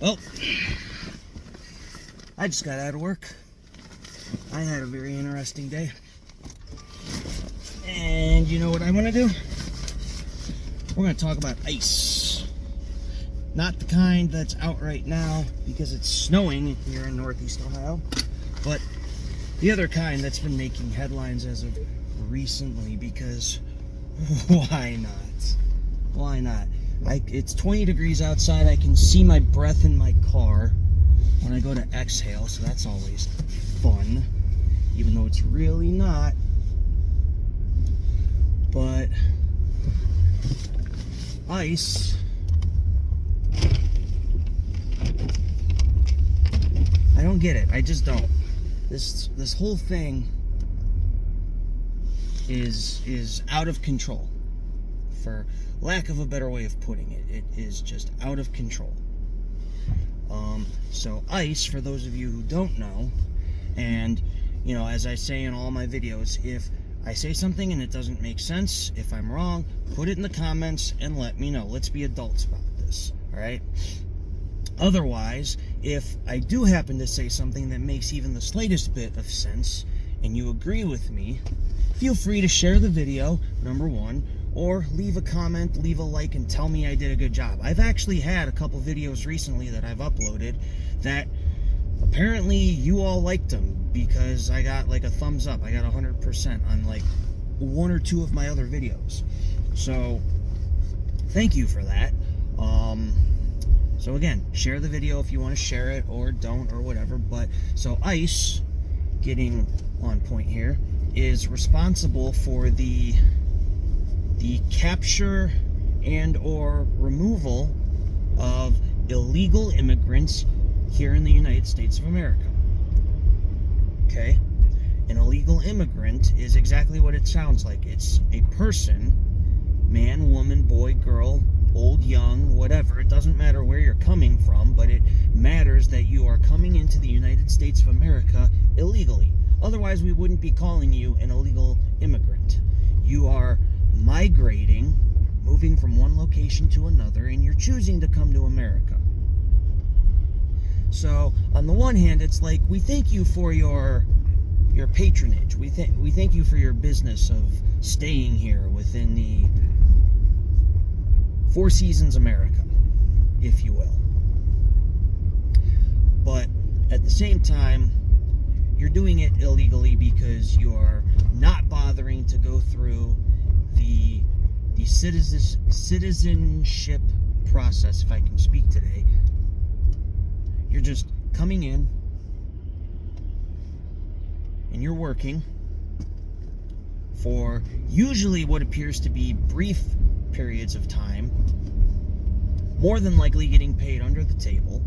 Well, I just got out of work. I had a very interesting day. And you know what I want to do? We're going to talk about ice. Not the kind that's out right now because it's snowing here in Northeast Ohio, but the other kind that's been making headlines as of recently because why not? Why not? It's 20 degrees outside. I can see my breath in my car when I go to exhale, so that's always fun, even though it's really not. But ice, I don't get it. I just don't. This whole thing is out of control. For lack of a better way of putting it, it is just out of control. So ice, for those of you who don't know, and you know, as I say in all my videos, if I say something and it doesn't make sense, if I'm wrong, put it in the comments and let me know. Let's be adults about this, all right? Otherwise, if I do happen to say something that makes even the slightest bit of sense and you agree with me, feel free to share the video, number one, or leave a comment, leave a like, and tell me I did a good job. I've actually had a couple videos recently that I've uploaded that apparently you all liked them because I got like a thumbs up. I got 100% on like one or two of my other videos. So thank you for that. So again, share the video if you want to share it, or don't, or whatever. But so ice, getting on point here, is responsible for the capture and or removal of illegal immigrants here in the United States of America. Okay? An illegal immigrant is exactly what it sounds like. It's a person, man, woman, boy, girl, old, young, whatever. It doesn't matter where you're coming from, but it matters that you are coming into the United States of America illegally. Otherwise, we wouldn't be calling you an illegal immigrant. You are migrating, moving from one location to another, and you're choosing to come to America. So, on the one hand, it's like, we thank you for your patronage. We thank you for your business of staying here within the Four Seasons America, if you will. But at the same time, you're doing it illegally because you're not bothering to go through the citizenship process, if I can speak today. You're just coming in and you're working for usually what appears to be brief periods of time, more than likely getting paid under the table,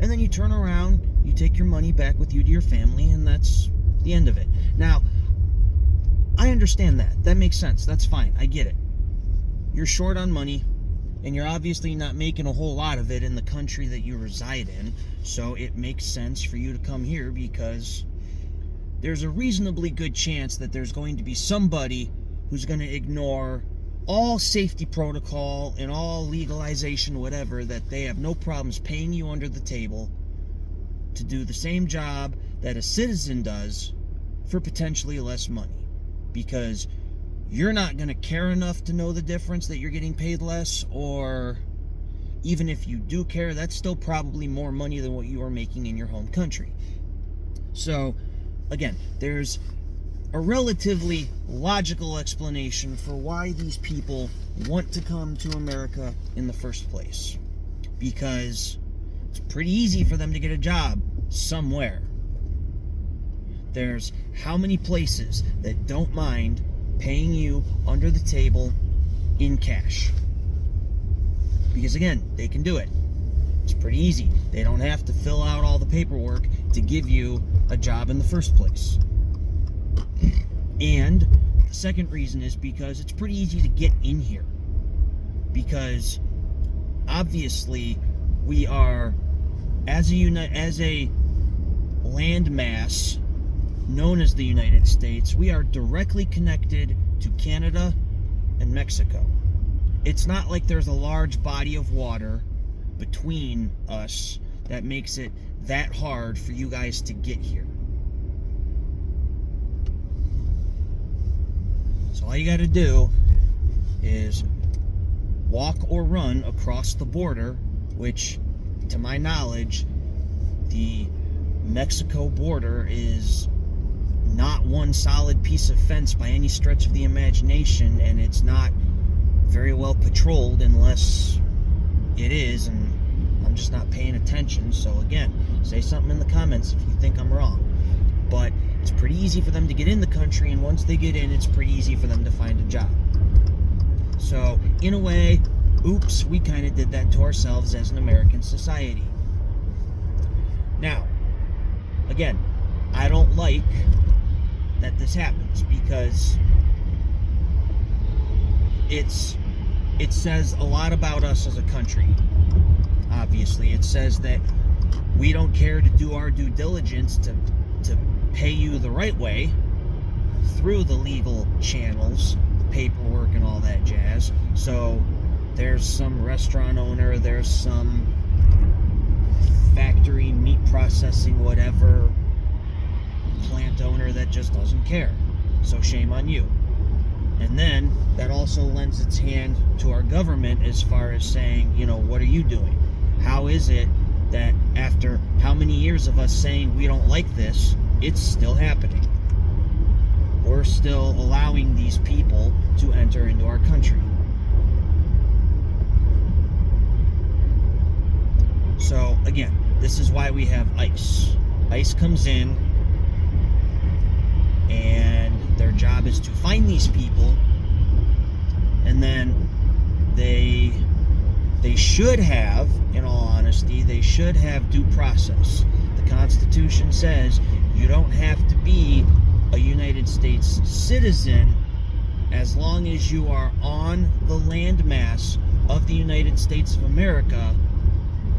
and then you turn around, you take your money back with you to your family, and that's the end of it. Now, I understand that makes sense. That's fine. I get it. You're short on money, and you're obviously not making a whole lot of it in the country that you reside in, so it makes sense for you to come here because there's a reasonably good chance that there's going to be somebody who's going to ignore all safety protocol and all legalization, whatever, that they have no problems paying you under the table to do the same job that a citizen does for potentially less money. Because you're not going to care enough to know the difference that you're getting paid less, or even if you do care, that's still probably more money than what you are making in your home country. So, again, there's a relatively logical explanation for why these people want to come to America in the first place. Because it's pretty easy for them to get a job somewhere. There's how many places that don't mind paying you under the table in cash? Because again, they can do it. It's pretty easy. They don't have to fill out all the paperwork to give you a job in the first place. And the second reason is because it's pretty easy to get in here. Because obviously we are, as a landmass known as the United States, we are directly connected to Canada and Mexico. It's not like there's a large body of water between us that makes it that hard for you guys to get here. So all you got to do is walk or run across the border, which, to my knowledge, the Mexico border is not one solid piece of fence by any stretch of the imagination, and it's not very well patrolled unless it is, and I'm just not paying attention. So again, say something in the comments if you think I'm wrong. But it's pretty easy for them to get in the country, and once they get in, it's pretty easy for them to find a job. So in a way, oops, we kind of did that to ourselves as an American society. Now, again, I don't like that this happens, because it says a lot about us as a country. Obviously, it says that we don't care to do our due diligence to pay you the right way through the legal channels, paperwork and all that jazz. So there's some restaurant owner, there's some factory, meat processing, whatever, plant owner that just doesn't care. So shame on you. And then that also lends its hand to our government as far as saying, what are you doing? How is it that after how many years of us saying we don't like this, it's still happening? We're still allowing these people to enter into our country. So again, this is why we have ICE. ICE comes in, and their job is to find these people, and then they should have, in all honesty, they should have due process. The Constitution says you don't have to be a United States citizen as long as you are on the landmass of the United States of America.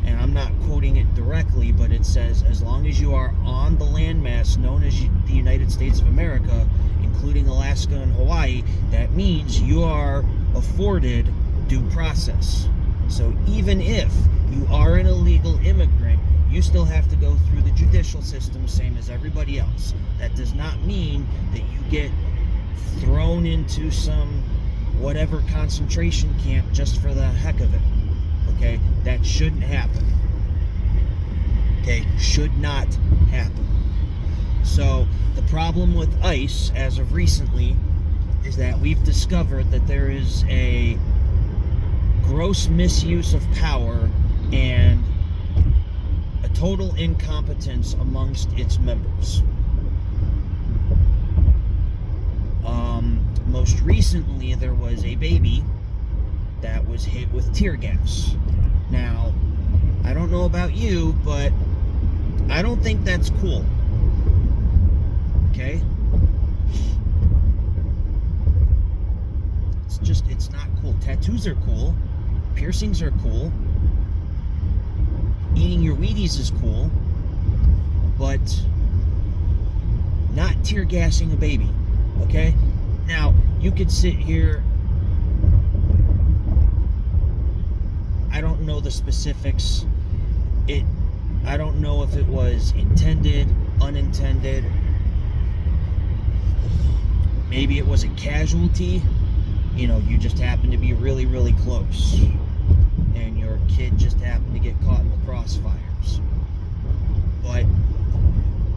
And I'm not quoting it directly, but it says as long as you are on the landmass known as the United States of America, including Alaska and Hawaii, that means you are afforded due process. So even if you are an illegal immigrant, you still have to go through the judicial system, same as everybody else. That does not mean that you get thrown into some whatever concentration camp just for the heck of it. Okay, that shouldn't happen. Okay, should not happen. So the problem with ICE as of recently is that we've discovered that there is a gross misuse of power and a total incompetence amongst its members. Most recently, there was a baby that was hit with tear gas. Now, I don't know about you, but I don't think that's cool. Okay? It's not cool. Tattoos are cool. Piercings are cool. Eating your Wheaties is cool. But not tear gassing a baby. Okay? Now, you could sit here. I don't know the specifics. I don't know if it was intended, unintended. Maybe it was a casualty. You just happened to be really, really close. And your kid just happened to get caught in the crossfires. But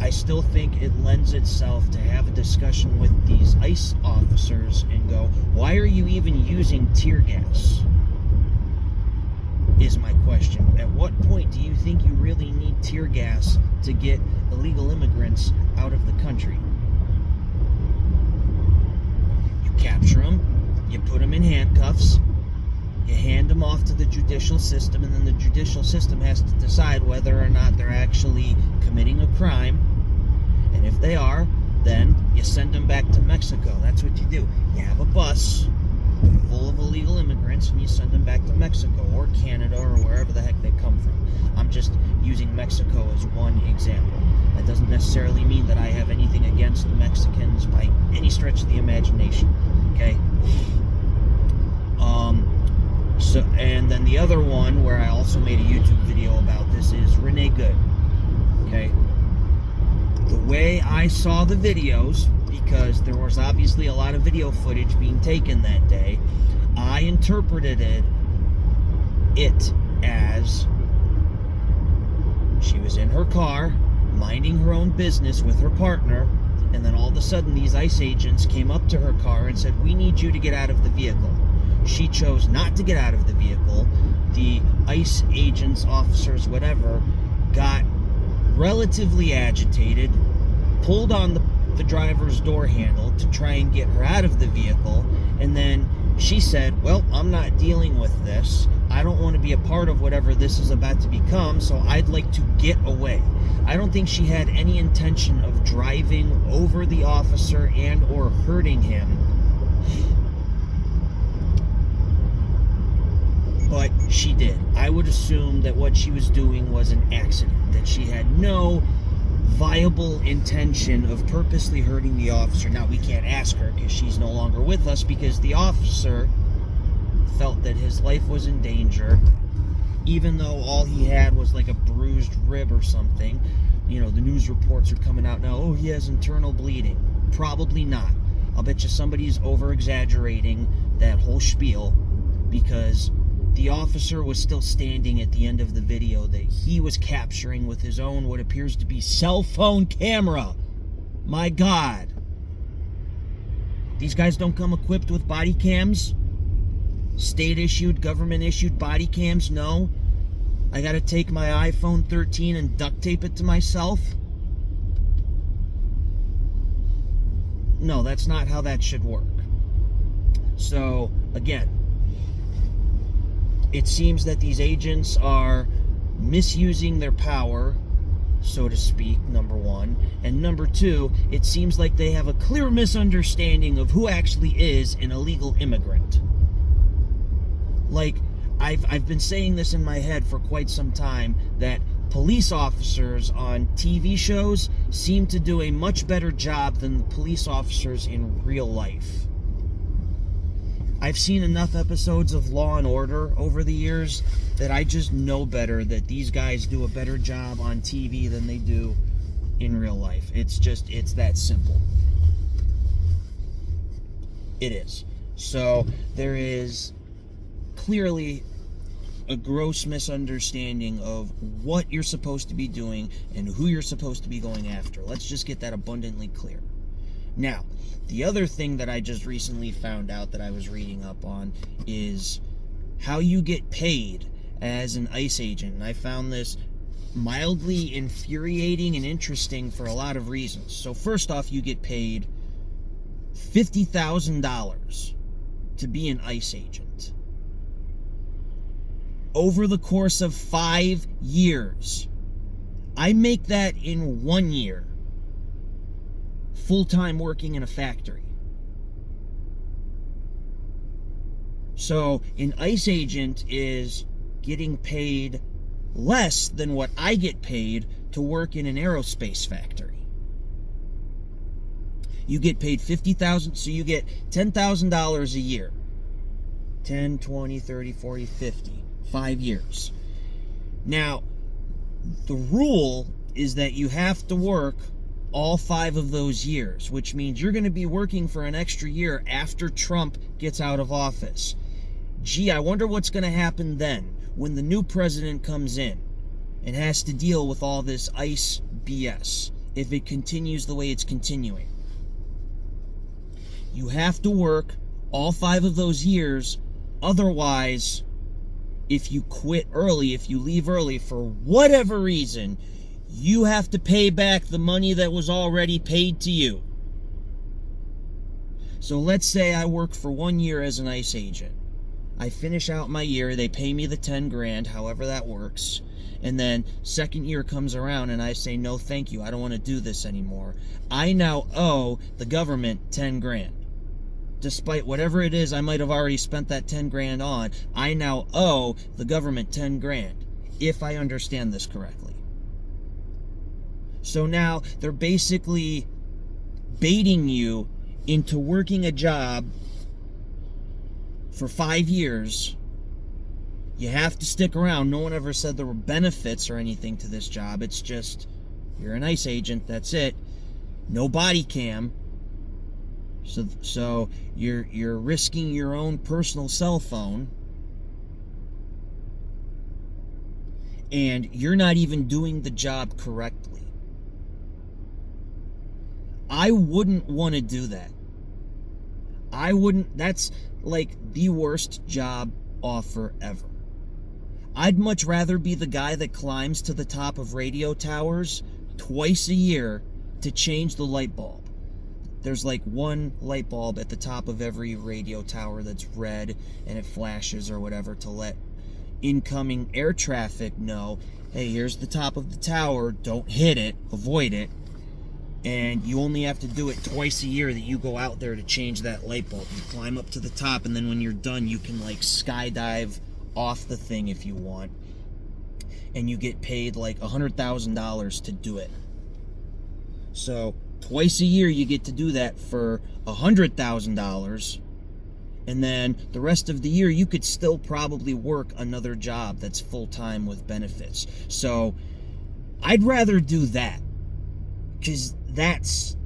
I still think it lends itself to have a discussion with these ICE officers and go, why are you even using tear gas? Is my question. At what point do you think you really need tear gas to get illegal immigrants out of the country? You capture them, you put them in handcuffs, you hand them off to the judicial system, and then the judicial system has to decide whether or not they're actually committing a crime. And if they are, then you send them back to Mexico. That's what you do. You have a bus full of illegal immigrants, and you send them back to Mexico or Canada or wherever the heck they come from. I'm just using Mexico as one example. That doesn't necessarily mean that I have anything against the Mexicans by any stretch of the imagination. Okay? And then the The other one, where I also made a YouTube video about this, is Renee Good. Okay? The way I saw the videos, because there was obviously a lot of video footage being taken that day, I interpreted it as she was in her car, minding her own business with her partner, and then all of a sudden these ICE agents came up to her car and said, "We need you to get out of the vehicle." She chose not to get out of the vehicle. The ICE agents, officers, whatever, got relatively agitated, pulled on the driver's door handle to try and get her out of the vehicle, and then she said, "Well, I'm not dealing with this. I don't want to be a part of whatever this is about to become, so I'd like to get away." I don't think she had any intention of driving over the officer and or hurting him, but she did. I would assume that what she was doing was an accident, that she had no viable intention of purposely hurting the officer. Now, we can't ask her because she's no longer with us, because the officer felt that his life was in danger, even though all he had was like a bruised rib or something. You know, the news reports are coming out now, "Oh, he has internal bleeding." Probably not. I'll bet you somebody's over-exaggerating that whole spiel, because the officer was still standing at the end of the video that he was capturing with his own, what appears to be, cell phone camera. My God. These guys don't come equipped with body cams? State-issued, government-issued body cams? No. I gotta take my iPhone 13 and duct tape it to myself? No, that's not how that should work. So, again, it seems that these agents are misusing their power, so to speak, number one. And number two, it seems like they have a clear misunderstanding of who actually is an illegal immigrant. Like, I've been saying this in my head for quite some time, that police officers on TV shows seem to do a much better job than the police officers in real life. I've seen enough episodes of Law and Order over the years that I just know better that these guys do a better job on TV than they do in real life. It's that simple. It is. So there is clearly a gross misunderstanding of what you're supposed to be doing and who you're supposed to be going after. Let's just get that abundantly clear. Now, the other thing that I just recently found out that I was reading up on is how you get paid as an ICE agent. And I found this mildly infuriating and interesting for a lot of reasons. So first off, you get paid $50,000 to be an ICE agent. Over the course of 5 years. I make that in 1 year. Full-time working in a factory. So an ICE agent is getting paid less than what I get paid to work in an aerospace factory. You get paid $50,000, so you get $10,000 a year. 10, 20, 30, 40, 50. 5 years. Now, the rule is that you have to work all 5 of those years, which means you're going to be working for an extra year after Trump gets out of office. Gee, I wonder what's going to happen then when the new president comes in and has to deal with all this ICE BS if it continues the way it's continuing. You have to work all 5 of those years, otherwise, if you quit early, if you leave early for whatever reason, you have to pay back the money that was already paid to you. So let's say I work for 1 year as an ICE agent. I finish out my year, they pay me the 10 grand, however that works. And then second year comes around and I say, no, thank you, I don't want to do this anymore. I now owe the government 10 grand. Despite whatever it is I might have already spent that 10 grand on, I now owe the government 10 grand, if I understand this correctly. So now they're basically baiting you into working a job for 5 years You have to stick around. No one ever said there were benefits or anything to this job. It's just, you're an ICE agent, that's it. No body cam. So you're risking your own personal cell phone, and you're not even doing the job correctly. I wouldn't want to do that. That's like the worst job offer ever. I'd much rather be the guy that climbs to the top of radio towers twice a year to change the light bulb. There's like one light bulb at the top of every radio tower that's red, and it flashes or whatever to let incoming air traffic know, hey, here's the top of the tower, don't hit it, avoid it. And you only have to do it twice a year that you go out there to change that light bulb. You climb up to the top, and then when you're done, you can like skydive off the thing if you want. And you get paid like $100,000 to do it. So twice a year you get to do that for $100,000, and then the rest of the year you could still probably work another job that's full-time with benefits. So I'd rather do that, because that's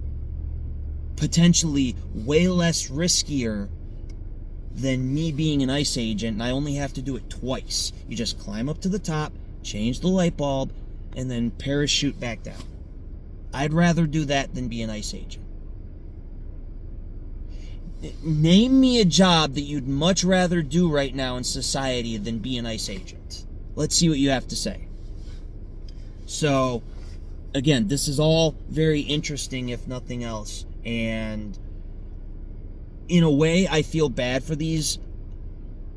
potentially way less riskier than me being an ICE agent, and I only have to do it twice. You just climb up to the top, change the light bulb, and then parachute back down. I'd rather do that than be an ICE agent. Name me a job that you'd much rather do right now in society than be an ICE agent. Let's see what you have to say. So, again, this is all very interesting, if nothing else. And in a way, I feel bad for these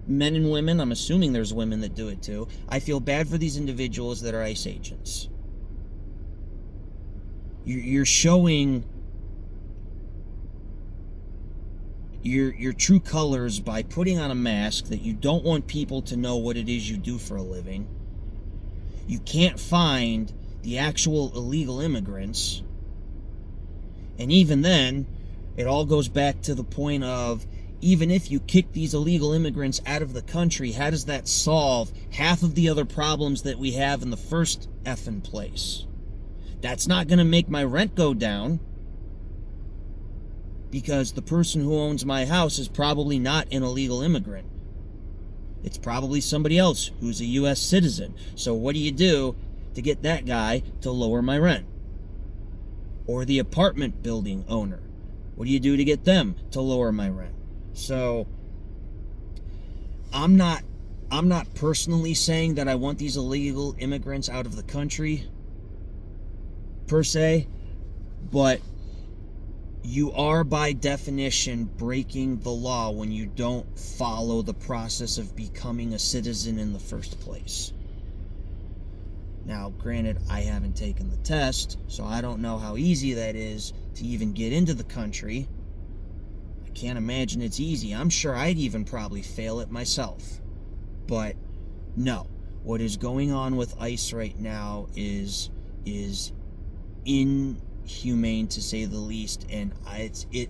men and women. I'm assuming there's women that do it too. I feel bad for these individuals that are ICE agents. You're showing your true colors by putting on a mask that you don't want people to know what it is you do for a living. You can't find the actual illegal immigrants. And even then, it all goes back to the point of, even if you kick these illegal immigrants out of the country, how does that solve half of the other problems that we have in the first effing place? That's not going to make my rent go down, because the person who owns my house is probably not an illegal immigrant. It's probably somebody else who's a U.S. citizen. So what do you do to get that guy to lower my rent? Or the apartment building owner. What do you do to get them to lower my rent? So I'm not personally saying that I want these illegal immigrants out of the country, per se, but you are by definition breaking the law when you don't follow the process of becoming a citizen in the first place. Now, granted, I haven't taken the test, so I don't know how easy that is to even get into the country. I can't imagine it's easy. I'm sure I'd even probably fail it myself. But no, what is going on with ICE right now is inhumane, to say the least, and it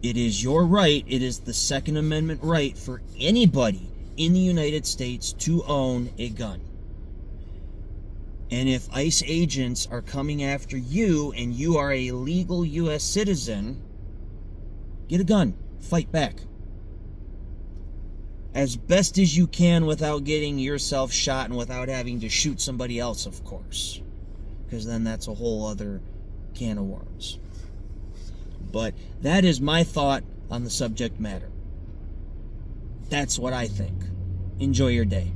is your right. It is the Second Amendment right for anybody in the United States to own a gun. And if ICE agents are coming after you and you are a legal U.S. citizen, get a gun, fight back as best as you can without getting yourself shot and without having to shoot somebody else, of course, because then that's a whole other can of worms. But that is my thought on the subject matter. That's what I think. Enjoy your day.